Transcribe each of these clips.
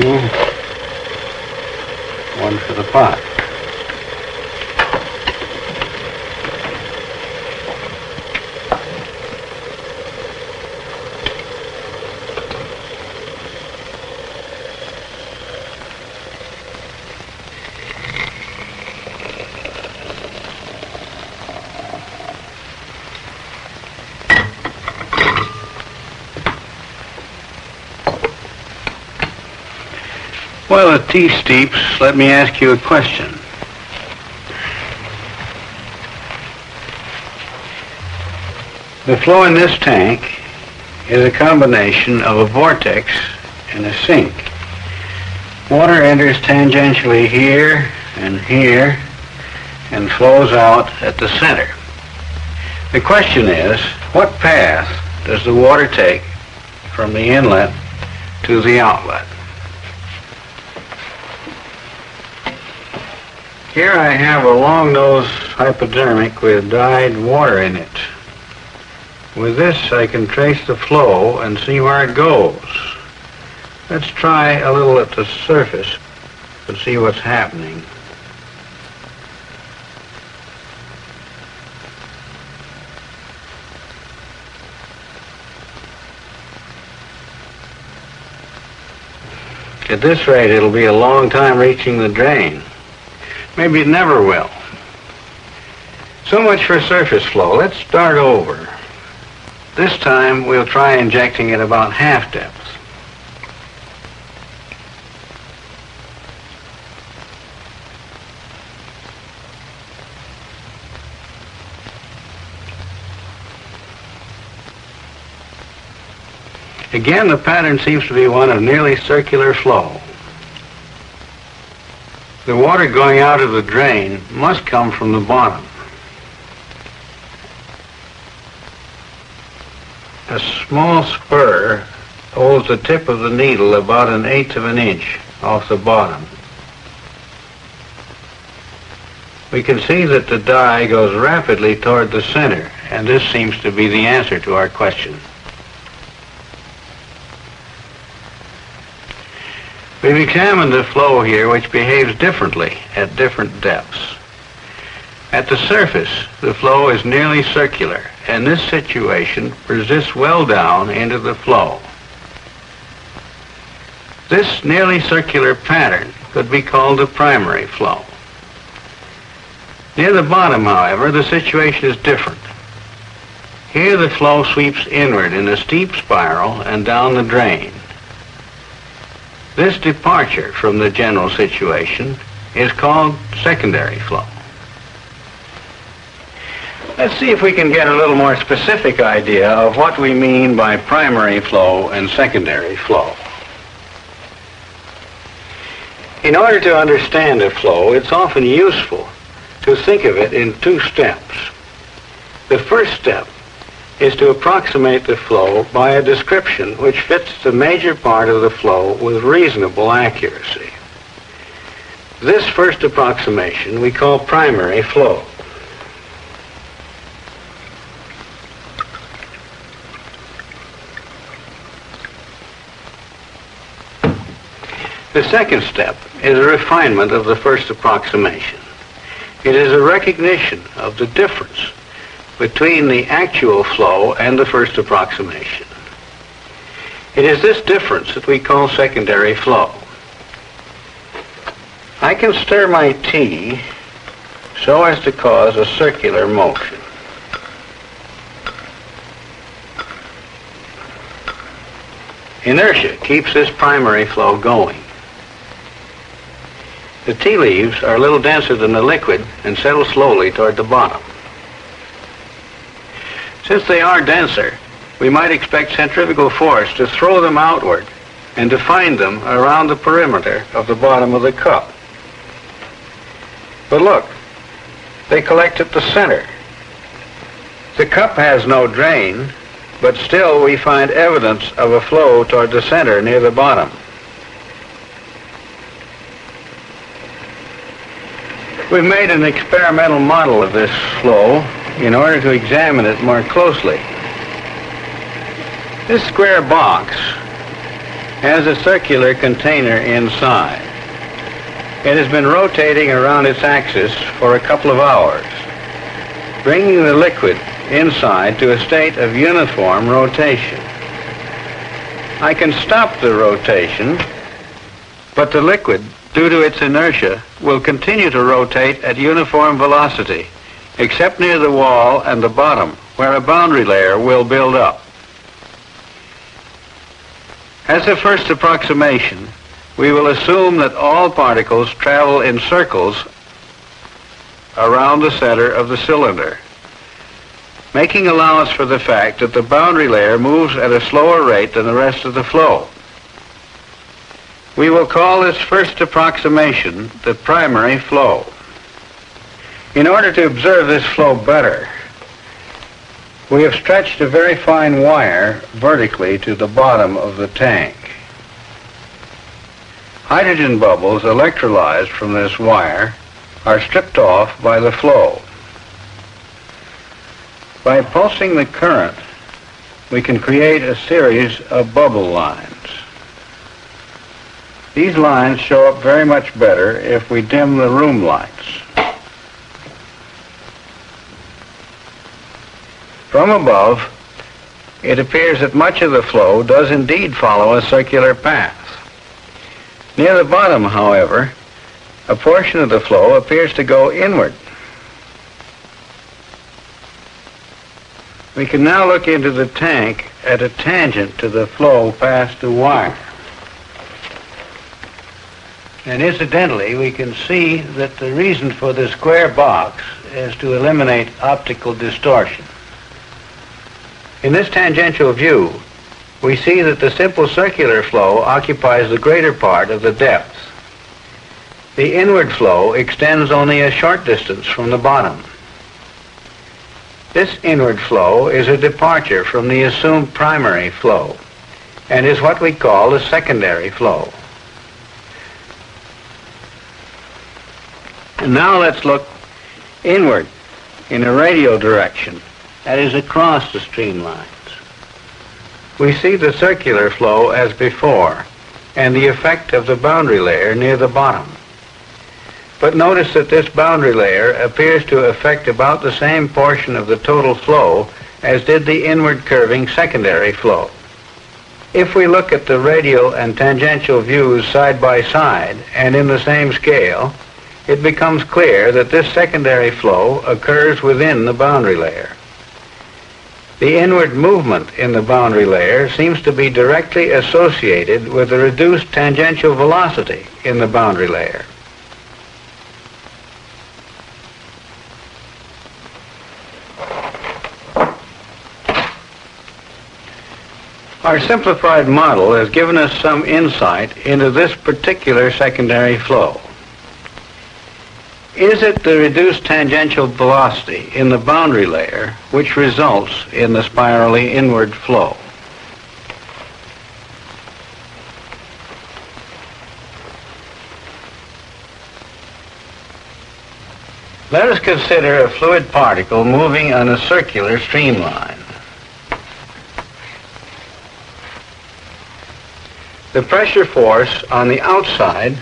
two, one for the pot. Well, the tea steeps, let me ask you a question. The flow in this tank is a combination of a vortex and a sink. Water enters tangentially here and flows out at the center. The question is, what path does the water take from the inlet to the outlet? Here I have a long-nosed hypodermic with dyed water in it. With this I can trace the flow and see where it goes. Let's try a little at the surface to see what's happening. At this rate, it'll be a long time reaching the drain. Maybe it never will. So much for surface flow. Let's start over. This time we'll try injecting at about half depth. Again, the pattern seems to be one of nearly circular flow. The water going out of the drain must come from the bottom. A small spur holds the tip of the needle about 1/8 of an inch off the bottom. We can see that the dye goes rapidly toward the center, and this seems to be the answer to our question. We've examined the flow here, which behaves differently at different depths. At the surface, the flow is nearly circular, and this situation persists well down into the flow. This nearly circular pattern could be called the primary flow. Near the bottom, however, the situation is different. Here the flow sweeps inward in a steep spiral and down the drain. This departure from the general situation is called secondary flow. Let's see if we can get a little more specific idea of what we mean by primary flow and secondary flow. In order to understand a flow, it's often useful to think of it in two steps. The first step is to approximate the flow by a description which fits the major part of the flow with reasonable accuracy. This first approximation we call primary flow. The second step is a refinement of the first approximation. It is a recognition of the difference between the actual flow and the first approximation. It is this difference that we call secondary flow. I can stir my tea so as to cause a circular motion. Inertia keeps this primary flow going. The tea leaves are a little denser than the liquid and settle slowly toward the bottom. Since they are denser, we might expect centrifugal force to throw them outward and to find them around the perimeter of the bottom of the cup. But look, they collect at the center. The cup has no drain, but still we find evidence of a flow toward the center near the bottom. We've made an experimental model of this flow in order to examine it more closely. This square box has a circular container inside. It has been rotating around its axis for a couple of hours, bringing the liquid inside to a state of uniform rotation. I can stop the rotation, but the liquid, due to its inertia, will continue to rotate at uniform velocity, except near the wall and the bottom, where a boundary layer will build up. As a first approximation, we will assume that all particles travel in circles around the center of the cylinder, making allowance for the fact that the boundary layer moves at a slower rate than the rest of the flow. We will call this first approximation the primary flow. In order to observe this flow better, we have stretched a very fine wire vertically to the bottom of the tank. Hydrogen bubbles electrolyzed from this wire are stripped off by the flow. By pulsing the current, we can create a series of bubble lines. These lines show up very much better if we dim the room lights. From above, it appears that much of the flow does indeed follow a circular path. Near the bottom, however, a portion of the flow appears to go inward. We can now look into the tank at a tangent to the flow past the wire. And incidentally, we can see that the reason for the square box is to eliminate optical distortion. In this tangential view, we see that the simple circular flow occupies the greater part of the depth. The inward flow extends only a short distance from the bottom. This inward flow is a departure from the assumed primary flow and is what we call the secondary flow. And now let's look inward in a radial direction, that is across the streamlines. We see the circular flow as before and the effect of the boundary layer near the bottom. But notice that this boundary layer appears to affect about the same portion of the total flow as did the inward curving secondary flow. If we look at the radial and tangential views side by side and in the same scale, it becomes clear that this secondary flow occurs within the boundary layer. The inward movement in the boundary layer seems to be directly associated with the reduced tangential velocity in the boundary layer. Our simplified model has given us some insight into this particular secondary flow. Is it the reduced tangential velocity in the boundary layer which results in the spirally inward flow? Let us consider a fluid particle moving on a circular streamline. The pressure force on the outside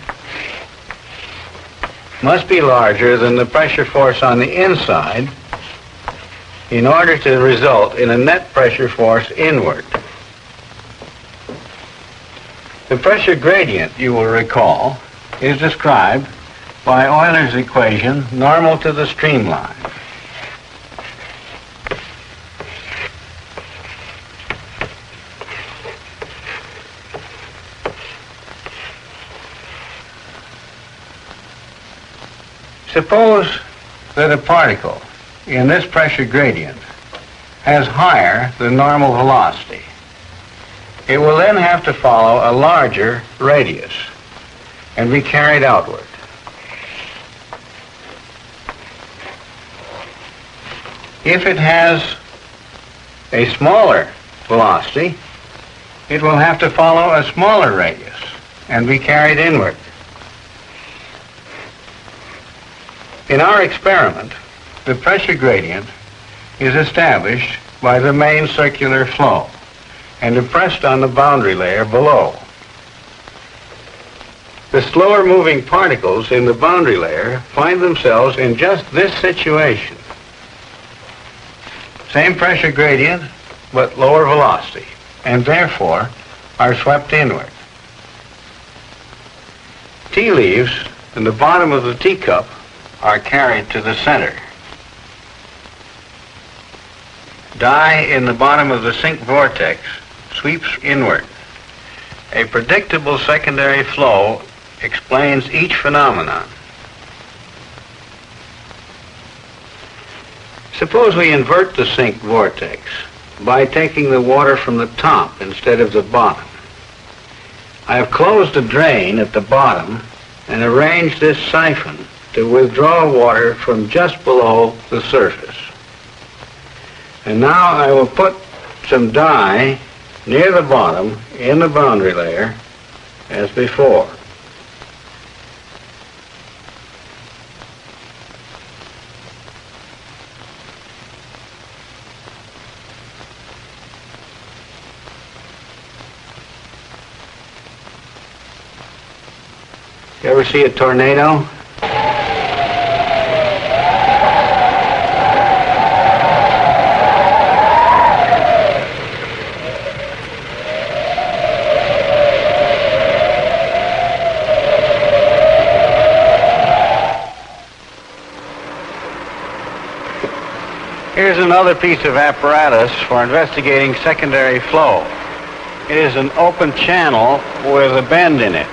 must be larger than the pressure force on the inside in order to result in a net pressure force inward. The pressure gradient, you will recall, is described by Euler's equation normal to the streamline. Suppose that a particle in this pressure gradient has higher than normal velocity. It will then have to follow a larger radius and be carried outward. If it has a smaller velocity, it will have to follow a smaller radius and be carried inward. In our experiment, the pressure gradient is established by the main circular flow and impressed on the boundary layer below. The slower moving particles in the boundary layer find themselves in just this situation. Same pressure gradient, but lower velocity, and therefore are swept inward. Tea leaves in the bottom of the teacup are carried to the center. Dye in the bottom of the sink vortex sweeps inward. A predictable secondary flow explains each phenomenon. Suppose we invert the sink vortex by taking the water from the top instead of the bottom. I have closed a drain at the bottom and arranged this siphon to withdraw water from just below the surface. And now I will put some dye near the bottom in the boundary layer as before. You ever see a tornado? Here's another piece of apparatus for investigating secondary flow. It is an open channel with a bend in it.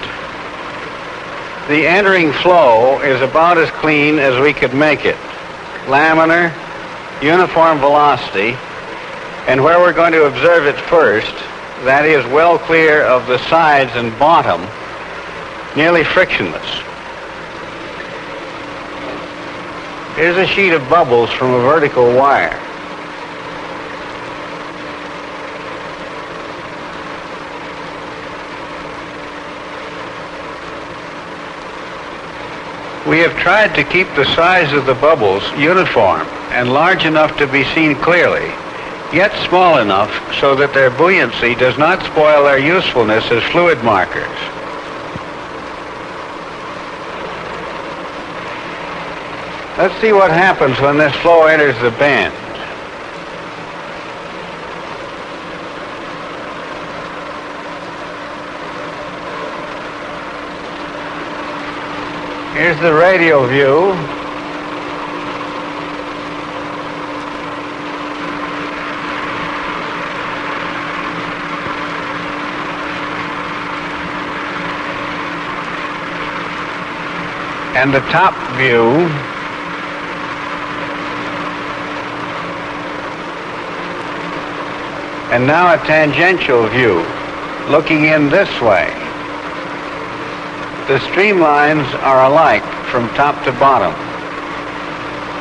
The entering flow is about as clean as we could make it. Laminar, uniform velocity, and where we're going to observe it first, that is well clear of the sides and bottom, nearly frictionless. Here's a sheet of bubbles from a vertical wire. We have tried to keep the size of the bubbles uniform and large enough to be seen clearly, yet small enough so that their buoyancy does not spoil their usefulness as fluid markers. Let's see what happens when this flow enters the bend. Here's the radial view. And the top view. And now a tangential view, looking in this way. The streamlines are alike from top to bottom.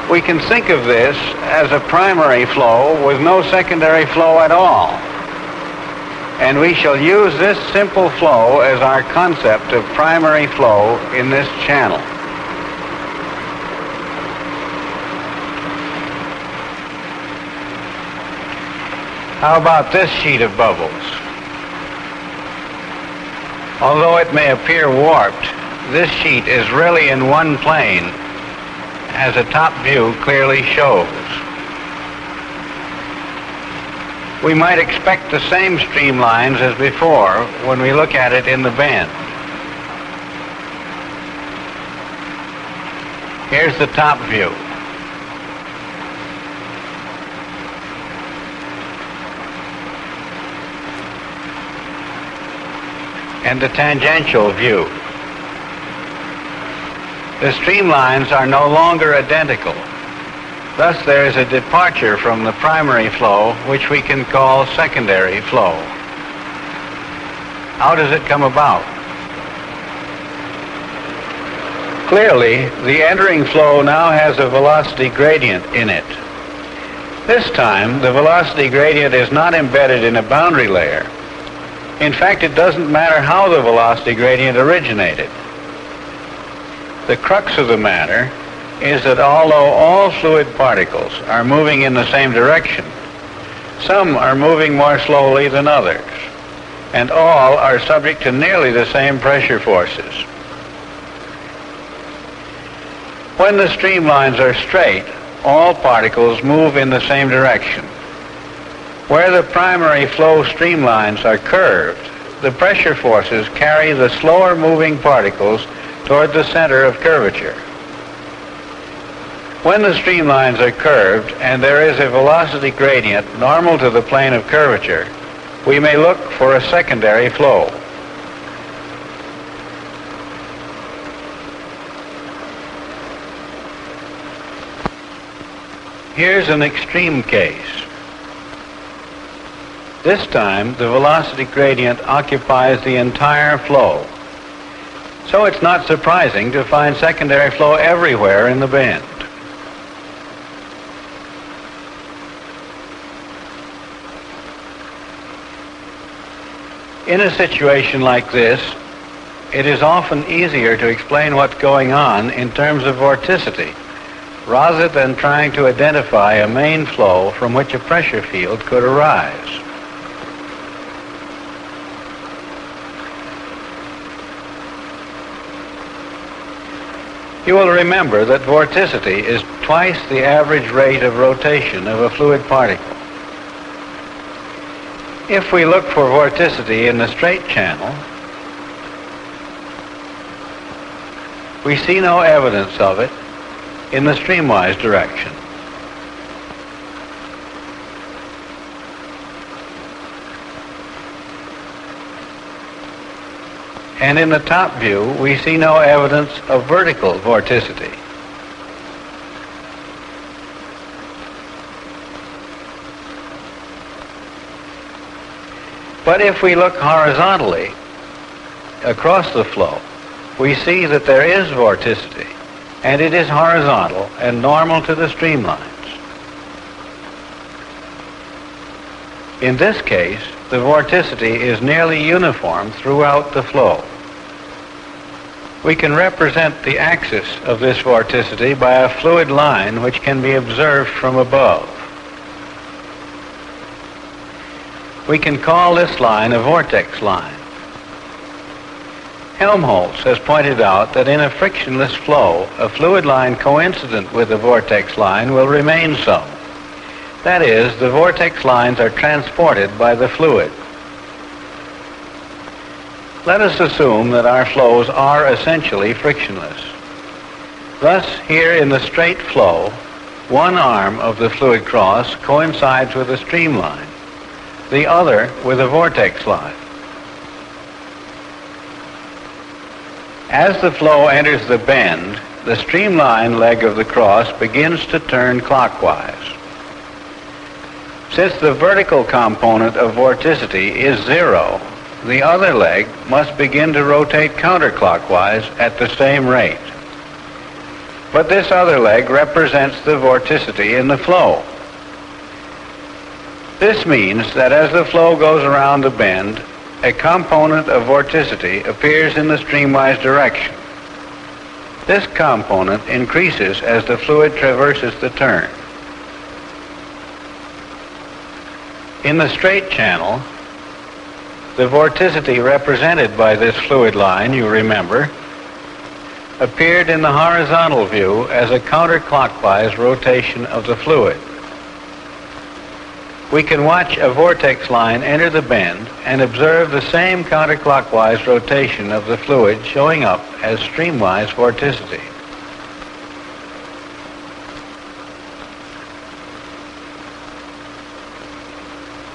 We can think of this as a primary flow with no secondary flow at all. And we shall use this simple flow as our concept of primary flow in this channel. How about this sheet of bubbles? Although it may appear warped, this sheet is really in one plane, as a top view clearly shows. We might expect the same streamlines as before when we look at it in the bend. Here's the top view. And the tangential view. The streamlines are no longer identical. Thus there is a departure from the primary flow, which we can call secondary flow. How does it come about? Clearly, the entering flow now has a velocity gradient in it. This time, the velocity gradient is not embedded in a boundary layer. In fact, it doesn't matter how the velocity gradient originated. The crux of the matter is that although all fluid particles are moving in the same direction, some are moving more slowly than others, and all are subject to nearly the same pressure forces. When the streamlines are straight, all particles move in the same direction. Where the primary flow streamlines are curved, the pressure forces carry the slower moving particles toward the center of curvature. When the streamlines are curved and there is a velocity gradient normal to the plane of curvature, we may look for a secondary flow. Here's an extreme case. This time, the velocity gradient occupies the entire flow. So it's not surprising to find secondary flow everywhere in the bend. In a situation like this, it is often easier to explain what's going on in terms of vorticity, rather than trying to identify a main flow from which a pressure field could arise. You will remember that vorticity is twice the average rate of rotation of a fluid particle. If we look for vorticity in the straight channel, we see no evidence of it in the streamwise direction. And in the top view, we see no evidence of vertical vorticity. But if we look horizontally across the flow, we see that there is vorticity, and it is horizontal and normal to the streamlines. In this case, the vorticity is nearly uniform throughout the flow. We can represent the axis of this vorticity by a fluid line which can be observed from above. We can call this line a vortex line. Helmholtz has pointed out that in a frictionless flow, a fluid line coincident with the vortex line will remain so. That is, the vortex lines are transported by the fluid. Let us assume that our flows are essentially frictionless. Thus, here in the straight flow, one arm of the fluid cross coincides with a streamline, the other with a vortex line. As the flow enters the bend, the streamline leg of the cross begins to turn clockwise. Since the vertical component of vorticity is zero, the other leg must begin to rotate counterclockwise at the same rate. But this other leg represents the vorticity in the flow. This means that as the flow goes around the bend, a component of vorticity appears in the streamwise direction. This component increases as the fluid traverses the turn. In the straight channel, the vorticity represented by this fluid line, you remember, appeared in the horizontal view as a counterclockwise rotation of the fluid. We can watch a vortex line enter the bend and observe the same counterclockwise rotation of the fluid showing up as streamwise vorticity.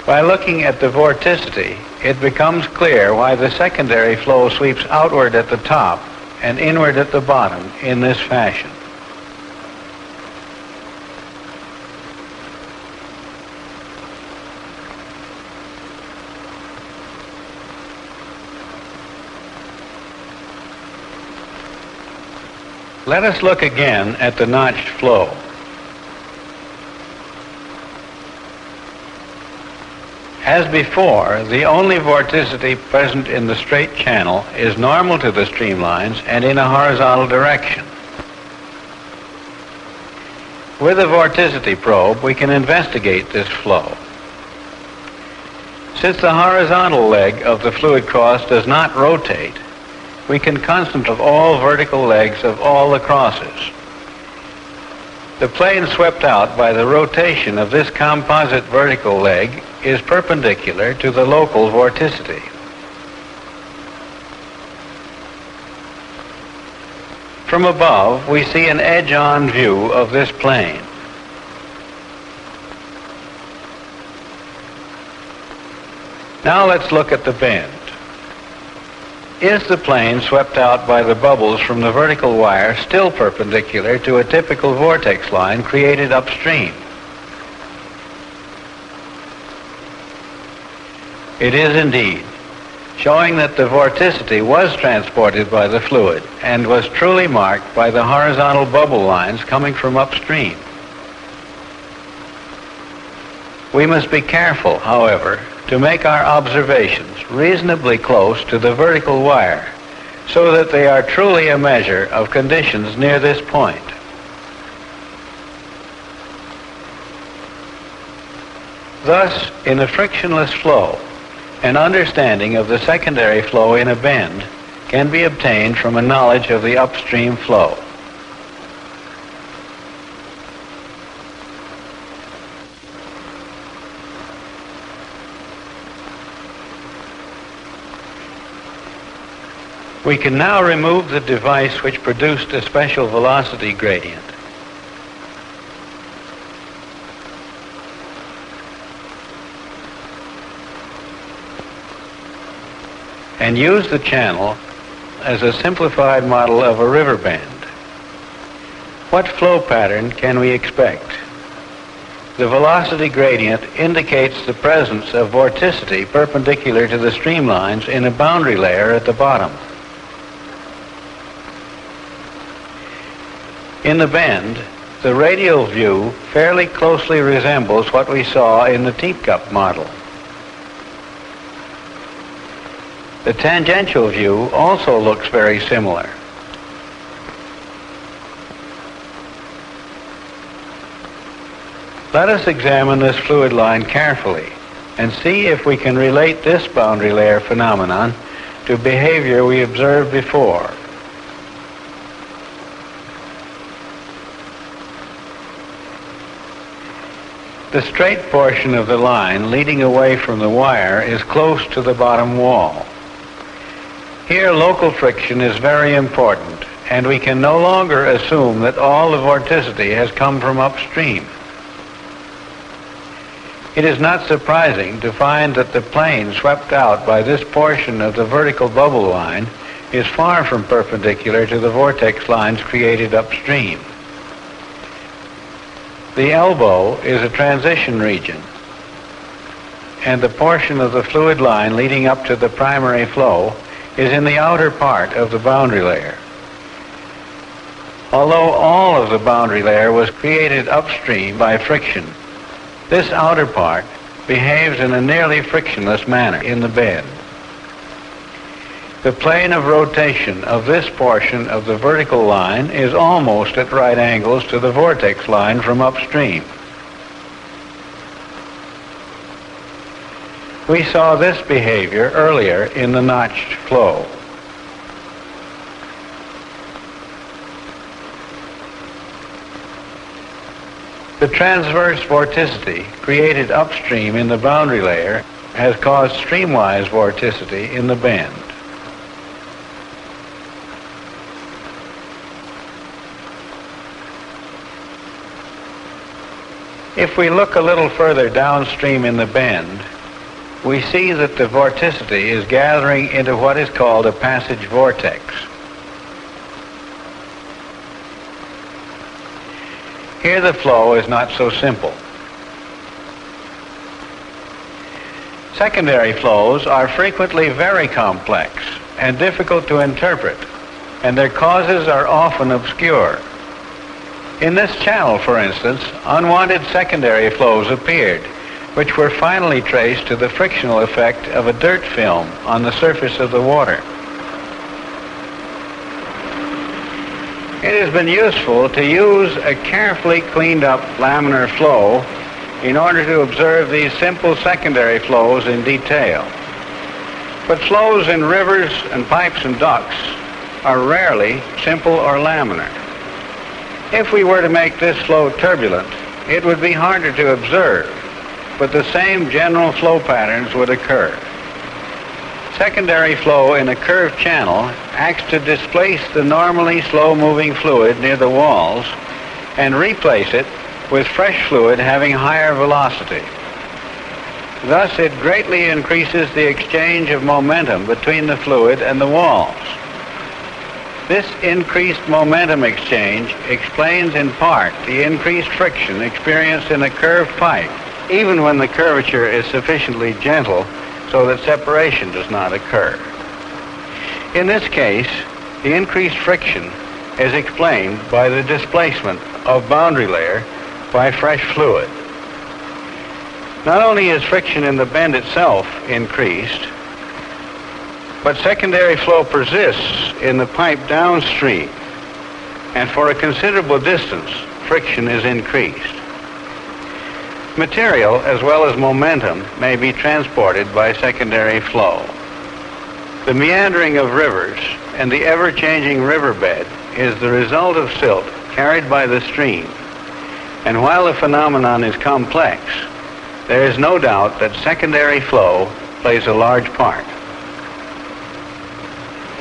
By looking at the vorticity, it becomes clear why the secondary flow sweeps outward at the top and inward at the bottom in this fashion. Let us look again at the notched flow. As before, the only vorticity present in the straight channel is normal to the streamlines and in a horizontal direction. With a vorticity probe, we can investigate this flow. Since the horizontal leg of the fluid cross does not rotate, we can concentrate all vertical legs of all the crosses. The plane swept out by the rotation of this composite vertical leg is perpendicular to the local vorticity. From above, we see an edge-on view of this plane. Now let's look at the bend. Is the plane swept out by the bubbles from the vertical wire still perpendicular to a typical vortex line created upstream? It is indeed, showing that the vorticity was transported by the fluid and was truly marked by the horizontal bubble lines coming from upstream. We must be careful, however, to make our observations reasonably close to the vertical wire so that they are truly a measure of conditions near this point. Thus, in a frictionless flow, an understanding of the secondary flow in a bend can be obtained from a knowledge of the upstream flow. We can now remove the device which produced a special velocity gradient. And use the channel as a simplified model of a river bend. What flow pattern can we expect? The velocity gradient indicates the presence of vorticity perpendicular to the streamlines in a boundary layer at the bottom. In the bend, the radial view fairly closely resembles what we saw in the teacup model. The tangential view also looks very similar. Let us examine this fluid line carefully and see if we can relate this boundary layer phenomenon to behavior we observed before. The straight portion of the line leading away from the wire is close to the bottom wall. Here, local friction is very important, and we can no longer assume that all the vorticity has come from upstream. It is not surprising to find that the plane swept out by this portion of the vertical bubble line is far from perpendicular to the vortex lines created upstream. The elbow is a transition region, and the portion of the fluid line leading up to the primary flow is in the outer part of the boundary layer. Although all of the boundary layer was created upstream by friction, this outer part behaves in a nearly frictionless manner in the bend. The plane of rotation of this portion of the vertical line is almost at right angles to the vortex line from upstream. We saw this behavior earlier in the notched flow. The transverse vorticity created upstream in the boundary layer has caused streamwise vorticity in the bend. If we look a little further downstream in the bend, we see that the vorticity is gathering into what is called a passage vortex. Here the flow is not so simple. Secondary flows are frequently very complex and difficult to interpret, and their causes are often obscure. In this channel, for instance, unwanted secondary flows appeared, which were finally traced to the frictional effect of a dirt film on the surface of the water. It has been useful to use a carefully cleaned up laminar flow in order to observe these simple secondary flows in detail. But flows in rivers and pipes and ducts are rarely simple or laminar. If we were to make this flow turbulent, it would be harder to observe, but the same general flow patterns would occur. Secondary flow in a curved channel acts to displace the normally slow-moving fluid near the walls and replace it with fresh fluid having higher velocity. Thus, it greatly increases the exchange of momentum between the fluid and the walls. This increased momentum exchange explains in part the increased friction experienced in a curved pipe, even when the curvature is sufficiently gentle so that separation does not occur. In this case, the increased friction is explained by the displacement of boundary layer by fresh fluid. Not only is friction in the bend itself increased, but secondary flow persists in the pipe downstream, and for a considerable distance, friction is increased. Material, as well as momentum, may be transported by secondary flow. The meandering of rivers and the ever-changing riverbed is the result of silt carried by the stream, and while the phenomenon is complex, there is no doubt that secondary flow plays a large part.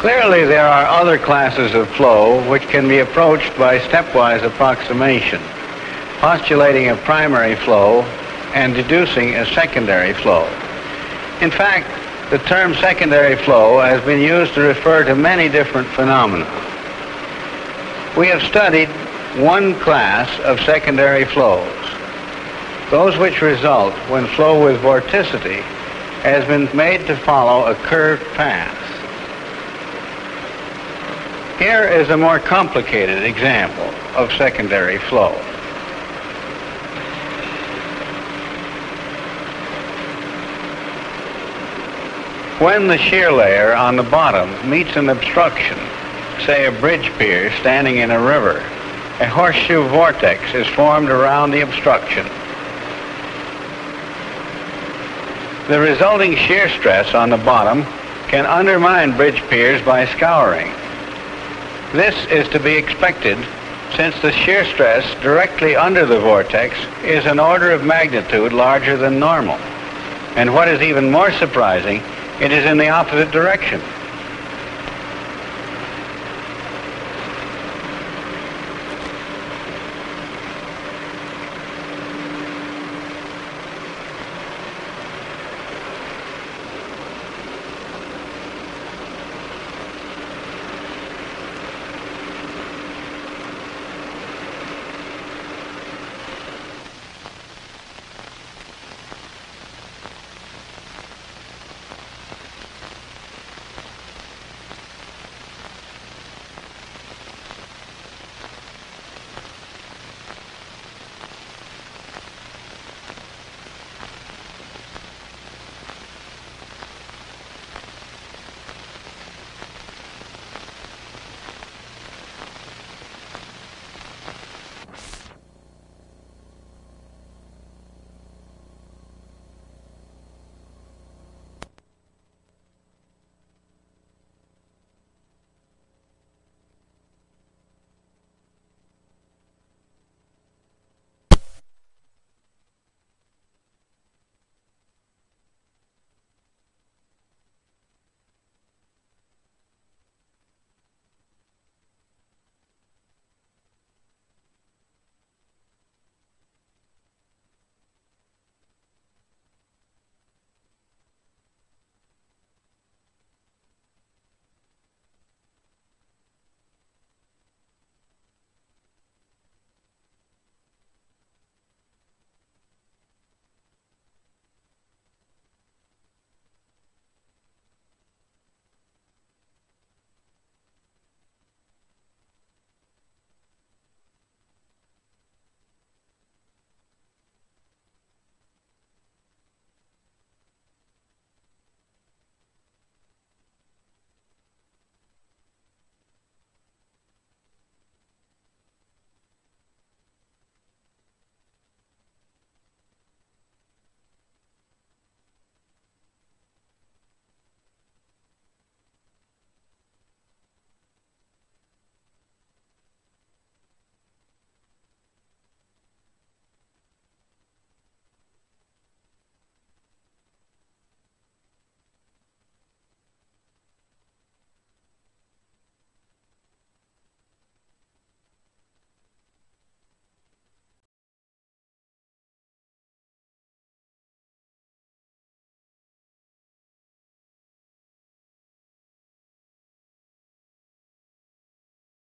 Clearly, there are other classes of flow which can be approached by stepwise approximation, postulating a primary flow and deducing a secondary flow. In fact, the term secondary flow has been used to refer to many different phenomena. We have studied one class of secondary flows, those which result when flow with vorticity has been made to follow a curved path. Here is a more complicated example of secondary flow. When the shear layer on the bottom meets an obstruction, say a bridge pier standing in a river, a horseshoe vortex is formed around the obstruction. The resulting shear stress on the bottom can undermine bridge piers by scouring. This is to be expected since the shear stress directly under the vortex is an order of magnitude larger than normal. And what is even more surprising, it is in the opposite direction.